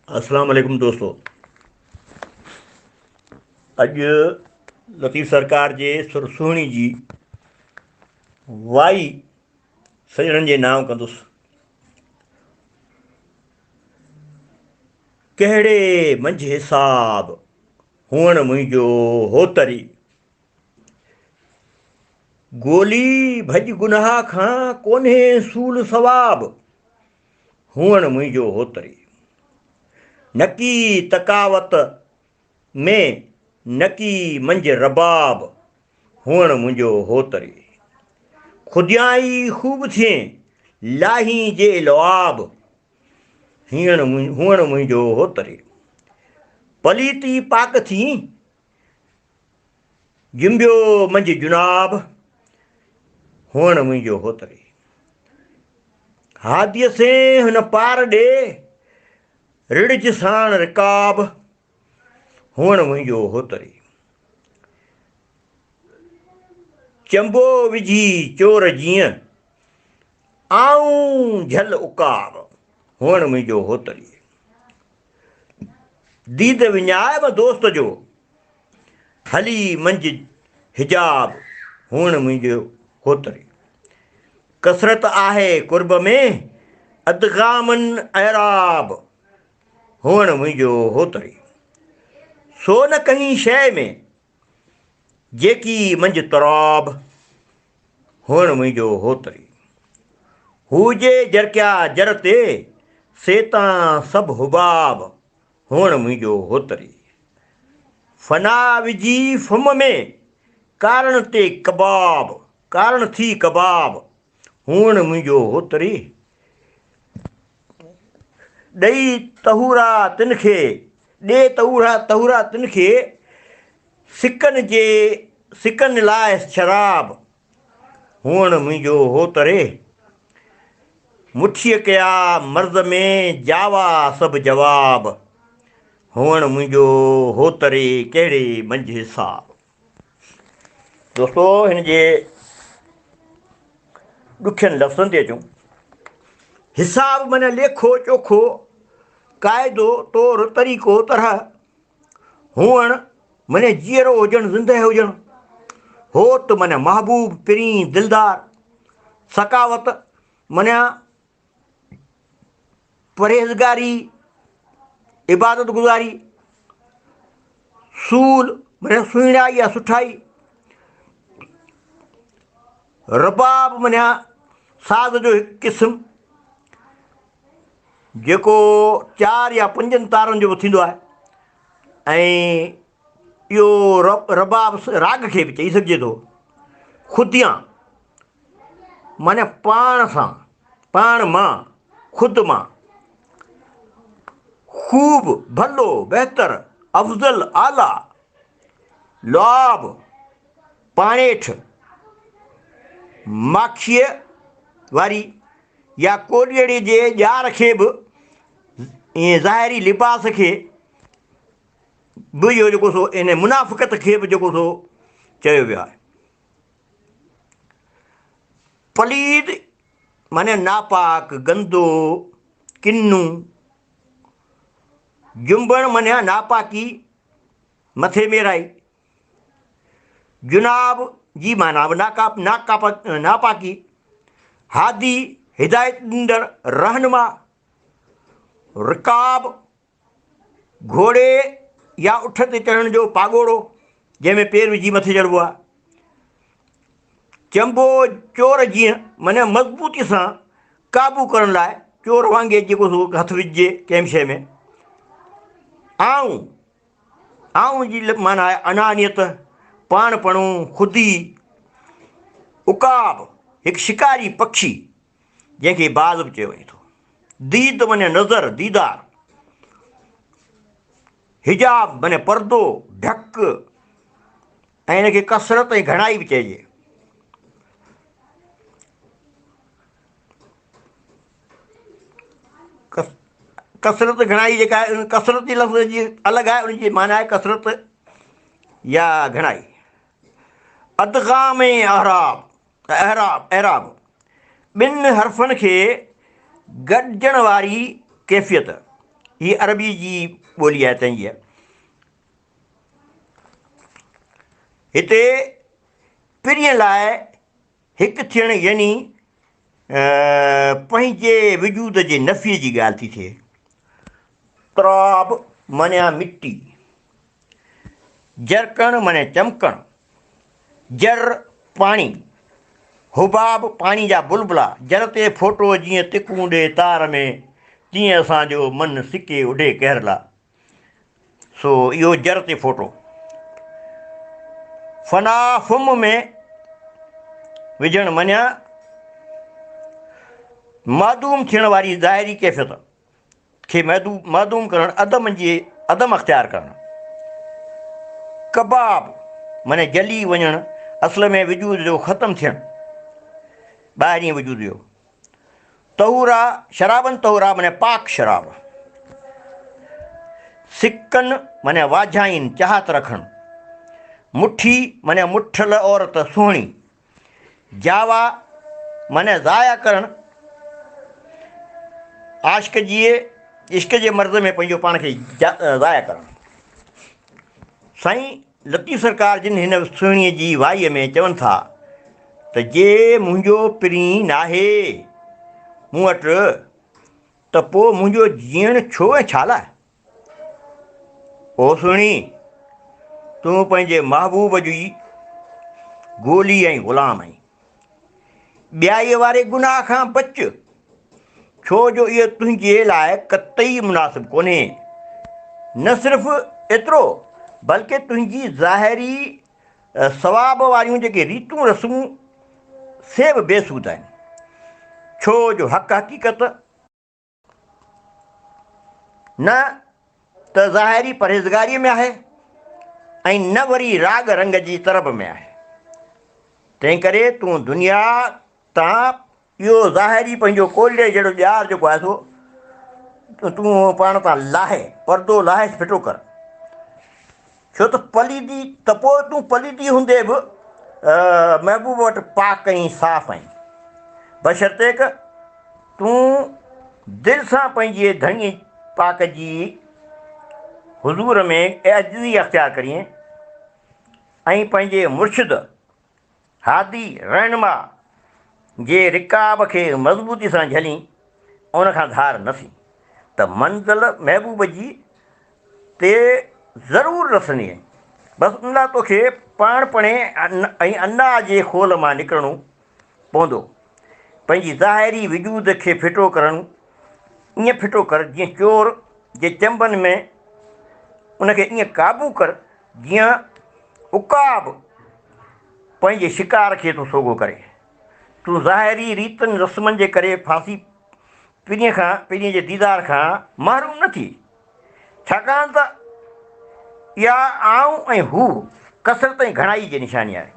अस्सलाम वालेकुम दोस्तों। अॼु लतीफ़ सरकार जे सुरसुहिणी जी वाई सजणनि जे नाम कंदुसि। कहिड़े मंझि हिसाब हुअण मुंहिंजो होतरी, गोली भॼ गुनाह खां कोन्हे सूल सवाब, हुअण मुंहिंजो होतरी। नकी तकावत में नकी मंझि रबाब, हुअण मुंहिंजो होतरी। खुदियाई ख़ूब थिए लाही जे लवाब, हुअण मुंहिंजो होतरी। पलीती पाक थी जिंबियो मंझि जुनाब, हुअण मुंहिंजो होतरी। हादीअ से हुन पार ॾे रिड़ज साण रिकाब, हुअण मुंहिंजो होतरी। चंबो विझी चोर जीअं आऊं झल उकाब, हुअण मुंहिंजो होतरी। दीद विञाइब दोस्त जो हली मंझि हिजाब, हुअण मुंहिंजो होतरी। कसरत आहे कुर्ब में अदगामन ऐराब, हुअण मुंहिंजो होतरी। सो न कंहिं शइ में जेकी मंझि तराब, हुअण मुंहिंजो होतरी। हुजे जरकिया जर ते सेतां सभु हुबाब, हुअण मुंहिंजो होतरी। फना विझी फुम में कारण ते कबाब, कारण थी कबाब, हुअण मुंहिंजो होतरी। ॾेई तहूरा तिन खे ॾे तहूरा तिन खे सिकनि लाइ शराब, हुअण मुंहिंजो होतरे। मुठीअ कया मर्द में जावा सभु जवाब, हुअण मुंहिंजो होतरे। कहिड़े मंझि हिसाब। दोस्तों, हिन जे ॾुखियनि लफ़्ज़नि ते अचूं। हिसाब माना लेखो चोखो, क़ाइदो तौरु तरीक़ो तरह। हुअण माने जीअरो हुजणु, ज़िंदह हुजणु। होत माना महबूब पिरी दिलदार। सकावत माना परहेज़गारी, इबादत गुज़ारी। सूल माना सुहिणाई या सुठाई। रबाब माना साज़ जो हिकु क़िस्म जेको 4 या 5 तारनि जो बि थींदो आहे। ऐं इहो रबाब राग खे बि चई सघिजे थो। ख़ुदियां माना पाण सां, पाण मां, ख़ुदि मां। ख़ूब भलो बहितर अफ़ज़ल आला। लुआब पाणेठि माखीअ वारी या कोॾियड़े जे ॼार खे बि ईअं ज़ाहिरी लिबास खे बि इहो जेको सो इन मुनाफ़िक़त खे बि जेको सो चयो वियो आहे। पलीद माने नापाक, गंदो, किन्नू। जुंबण माना नापाकी, मथे मेराई। जुनाब जी माना बि नापाकी। हादी हिदायत ॾींदड़, रहनुमा। रिकाब घोड़े या उठ ते चढ़ण जो पागोड़ो, जंहिंमें पेर विझी मथे चढ़िबो आहे। चंबो चोर जीअं माना मज़बूती सां क़ाबू करण लाइ, चोर वांगुरु जेको सो हथु विझिजे कंहिं बि शइ में। आऊं जी माना आहे अनानियत, पाणपणो, ख़ुदी। उकाब हिकु शिकारी पक्षी जंहिंखे बाज़ बि चयो वञे थो। दीद माने नज़र, दीदार। हिजाब माने परदो, ढक। ऐं हिनखे कसरत ऐं घणाई बि चइजे। कसरत घणाई जेका आहे, कसरत जे लफ़्ज़ जी अलॻि आहे, उनजी माना आहे कसरत या घणाई। अदगाम ऐं एराब ॿिनि हर्फ़नि खे गॾिजण वारी कैफ़ियत। हीअ अरबी जी ॿोली आहे तंहिंजी आहे। हिते पिरीअ लाइ हिकु थियणु यानी पंहिंजे वजूद जे नफ़ीअ जी ॻाल्हि थी थिए। तराब माना मिटी, जरकण माना चमकणु, जर पाणी, हुबाब पाणी जा बुलबुला, जर ते फोटो जीअं तिकूं ॾे तार में, तीअं असांजो मनु सिके उॾे कहरला। सो इहो जर ते फोटो। फना फुम में विझणु मञिया मादूम थियण वारी ज़ाहिरी कैफ़ियत खे मादूम करणु, अदम अख़्तियार करणु। कबाब माना जली वञणु, असल में वजूद जो ख़तमु थियणु, ॿाहिरीं वजूद जो। तहुरा शराबनि तहुरा माना पाक शराब। सिकनि माना वाझाइनि चाहत रखणु। मुठी माना मुठल औरत सुहिणी। जावा माना ज़ाया करणु, आशिक़ जी इश्क जे मर्ज़ में पंहिंजो पाण खे ज़ाया करणु। साईं लतीफ़ सरकार जिन हिन सुहिणीअ जी वाईअ में चवनि था त जे मुंहिंजो पिरी नाहे मूं वटि त पोइ मुंहिंजो जीअणु छो ऐं छा लाइ। ओ सुहिणी, तूं पंहिंजे महबूब जी गोली ऐं ग़ुलाम आहीं। ॿियाईअ वारे गुनाह खां बच, छो जो इहो तुंहिंजे लाइ क़तई मुनासिबु कोन्हे। न सिर्फ़ु एतिरो बल्कि तुंहिंजी ज़ाहिरी सवाब वारियूं जेके रीतूं रस्मूं से बि बेसूद आहिनि, छो जो हक़ हक़ीक़त न त ज़ाहिरी परहेज़गारीअ में आहे ऐं न वरी राग रंग जी तरब में आहे। तंहिं करे तूं दुनिया तां इहो ज़ाहिरी पंहिंजो कोल्हे जहिड़ो ॼार जेको आहे सो तूं पाण तां लाहे, परदो लाहे फिटो कर। छो त पलीदी त पोइ तूं पलीदी हूंदे बि महबूब वटि पाक ऐं साफ़ आहीं, बशर्ते क तूं दिलि सां पंहिंजे धणी पाक जी हुज़ूर में अज़ीज़ी अख़्तियार करीं ऐं पंहिंजे मुर्शिद हादी रहनुमा जे रिकाब खे मज़बूती सां झलीं, उनखां धार न थी त मंज़िल महबूब जी ते ज़रूरु रसनी आहे। बसि उन लाइ तोखे पाणपणे ऐं अना जे खोल मां निकिरणो पवंदो। पंहिंजी ज़ाहिरी वजूद खे फिटो करणु, ईअं फिटो कर जीअं चोर जे चंबनि में उनखे ईअं क़ाबू कर जीअं उकाब पंहिंजे शिकार खे थो सोगो करे। तूं ज़ाहिरी रीतनि रस्मनि जे करे फांसी पिरीअ जे दीदार खां महरूम न थी, छाकाणि त इहा आऊं ऐं हू कसरत ऐं घणाई जी निशानी आहे,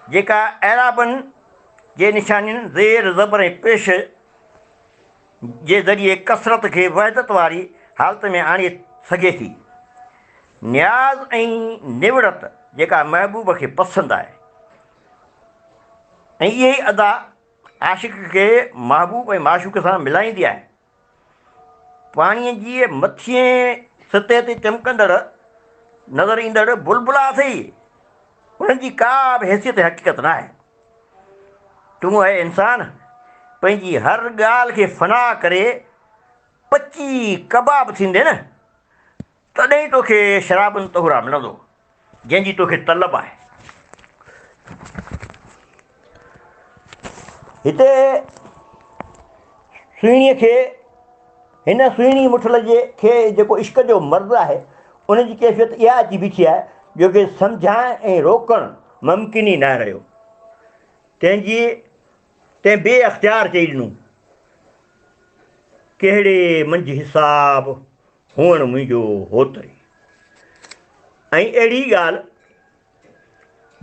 जेका एराबनि जे निशानियुनि ज़ेर ज़बर ऐं पेश जे ज़रिए कसरत खे वहदत वारी हालत में आणे सघे थी। न्याज़ ऐं निवड़त जेका महबूब खे पसंदि आहे, ऐं इहा ई अदा आशिक़ खे महबूब ऐं माशूक़ सां मिलाईंदी आहे। पाणीअ जी मथिएं सतह ते चमकंदड़ नज़र ईंदड़ बुलबुला अथई, उन्हनि जी का बि हैसियत हक़ीक़त न आहे। तूं आहे इंसान, पंहिंजी हर ॻाल्हि खे फना करे पची कबाब थींदे न, तॾहिं तोखे शराबनि तहुरा मिलंदो जंहिंजी तोखे तलब आहे। हिते सुहिणीअ खे, हिन सुहिणी मुठल खे जेको इश्क जो मर्ज़ आहे, उनजी कैफ़ियत इहा अची बीठी आहे जोकी सम्झाइण ऐं रोकणु मुमकिन ई न रहियो। तंहिं बे अख़्तियार चई ॾिनो, कहिड़े मंझि हिसाब हुअणु मुंहिंजो होतरी। ऐं अहिड़ी ॻाल्हि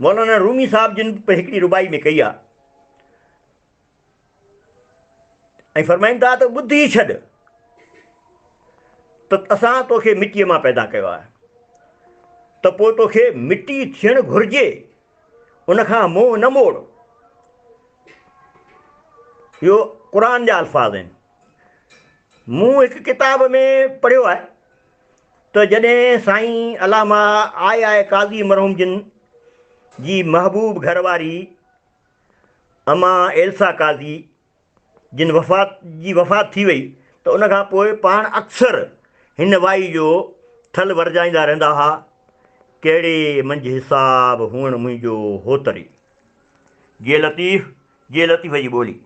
मौलाना रूमी साहिब जिन हिकिड़ी रुबाई में कई आहे ऐं फरमाईनि था त ॿुधी छॾ त असां तोखे मिटीअ मां पैदा कयो आहे, त पोइ तोखे मिटी थियणु घुरिजे, उनखां मोह न मोड़। इहो क़ुर जा अल्फाज़ आहिनि। मूं हिकु किताब में पढ़ियो आहे त जॾहिं साईं अलामा आए काज़ी मरहूम जिन जी महबूब घरवारी अमा एल्सा काज़ी जिन वफ़ात थी वई त उन खां पोइ पाण अक्सर हिन वाई जो थल वरजाईंदा रहंदा हुआ, कहिड़े मंझि हिसाब हुअण मुंहिंजो होतरी। जे लतीफ़ जी ॿोली।